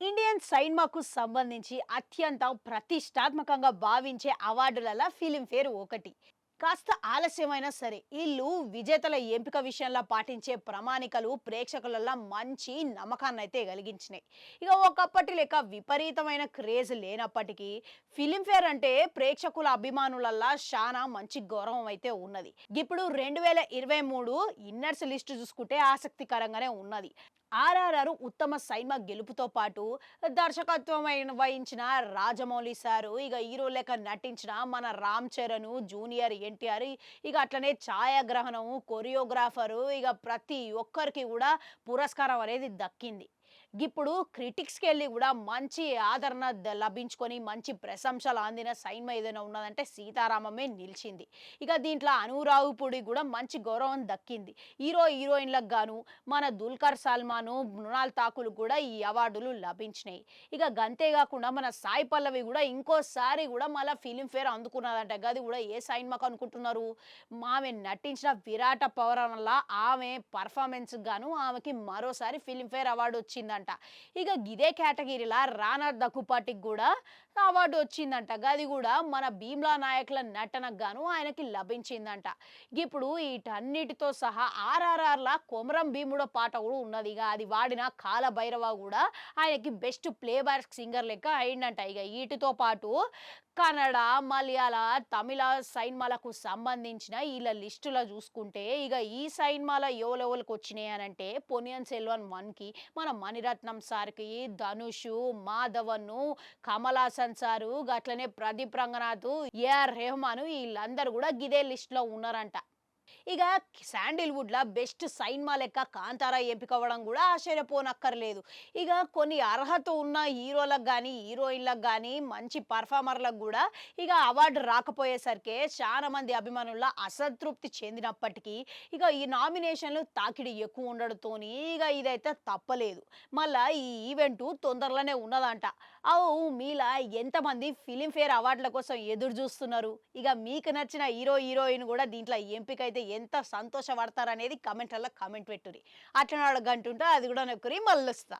Indian సినిమాకు సంబంధించి అత్యంత ప్రతిష్టాత్మకంగా భావించే అవార్డులలో ఫిలింఫేర్ ఒకటి. కాస్త ఆలస్యమైనా సరే ఈళ్ళు విజేతల ఎంపిక విషయంలో పాటించే ప్రణాళికలు ప్రేక్షకులలో మంచి నమ్మకాన్నైతే కలిగించినాయి. ఇక ఒకప్పటి లెక్క విపరీతమైన క్రేజ్ లేనప్పటికీ ఫిలింఫేర్ అంటే ప్రేక్షకుల అభిమానులల్లా శానా మంచి గౌరవం అయితే ఉన్నది. ఇప్పుడు 2023 ఇన్నర్స్ లిస్ట్ చూసుకుంటే ఆసక్తికరంగానే ఉన్నది. ఆర్ఆర్ఆర్ ఉత్తమ సినిమా గెలుపుతో పాటు దర్శకత్వం వహించిన రాజమౌళి సారు, ఇక హీరో లెక్క నటించిన మన రామ్ చరణ్, జూనియర్ ఎన్టీఆర్, ఇక అట్లనే ఛాయాగ్రహణం, కొరియోగ్రాఫరు, ఇక ప్రతి ఒక్కరికి కూడా పురస్కారం అనేది దక్కింది. ఇప్పుడు క్రిటిక్స్కి వెళ్ళి కూడా మంచి ఆదరణ లభించుకొని మంచి ప్రశంసలు అందిన సినిమా ఏదైనా ఉన్నదంటే సీతారామమే నిలిచింది. ఇక దీంట్లో అనురావుపుడి కూడా మంచి గౌరవం దక్కింది. హీరోయిన్లకు గాను మన దుల్కర్ సల్మాను, మృణాల్ ఠాకూర్ కూడా ఈ అవార్డులు లభించినాయి. ఇక గంతే కాకుండా మన సాయి పల్లవి కూడా ఇంకోసారి కూడా మళ్ళీ ఫిలింఫేర్ అందుకున్నదంట. గది కూడా ఏ సినిమాకు అనుకుంటున్నారు? ఆమె నటించిన విరాట పౌరం వల్ల ఆమె పర్ఫార్మెన్స్ గాను ఆమెకి మరోసారి ఫిలింఫేర్ అవార్డు వచ్చిందంట. ఇక గిదే కేటగిరీలా రానా దగ్గుపాటికి కూడా అవార్డు వచ్చిందంట. గది కూడా మన భీమ్లా నాయకుల నటనకు గాను ఆయనకి లభించిందంట. ఇప్పుడు వీటన్నిటితో సహా ఆర్ఆర్ఆర్లా కొమరం భీముడో పాట కూడా ఉన్నది. ఇక అది వాడిన కాలభైరవ కూడా ఆయనకి బెస్ట్ ప్లే బ్యాక్ సింగర్ లెక్క అయిందంట. ఇక వీటితో పాటు కన్నడ, మలయాళ, తమిళ సినిమాలకు సంబంధించిన వీళ్ళ లిస్టులో చూసుకుంటే ఇక ఈ సినిమాల ఎవరెవరికి వచ్చినాయి అని అంటే పొన్నియిన్ సెల్వన్ 1కి మన మణిరత్నం సార్కి, ధనుష్, మాధవన్, కమల్ హాసన్ సారు, అట్లనే ప్రదీప్ రంగనాథ్, ఏఆర్ రెహమాన్ వీళ్ళందరూ కూడా గిదే లిస్టులో ఉన్నారంట. ఇక శాండిల్వుడ్లో బెస్ట్ సినిమా లెక్క కాంతారా ఎంపిక అవ్వడం కూడా ఆశ్చర్యపోనక్కర్లేదు. ఇక కొన్ని అర్హత ఉన్న హీరోలకు కానీ హీరోయిన్లకు కానీ మంచి పర్ఫార్మర్లకు కూడా ఇక అవార్డు రాకపోయేసరికి చాలా మంది అభిమానుల అసంతృప్తి చెందినప్పటికీ ఇక ఈ నామినేషన్లు తాకిడి ఎక్కువ ఉండడంతోని ఇక ఇదైతే తప్పలేదు. మళ్ళా ఈ ఈవెంట్ తొందరలోనే ఉన్నదంట. అవు మీలా ఎంతమంది ఫిలింఫేర్ అవార్డుల కోసం ఎదురు చూస్తున్నారు? ఇక మీకు నచ్చిన హీరోయిన్ కూడా దీంట్లో ఎంపిక అయితే ఎంత సంతోషపడతారనేది కామెంట్లలో కామెంట్ పెట్టుర్రి. అట్లనే గంటుంటే అది కూడా నొక్కురి మళ్ళొస్తా.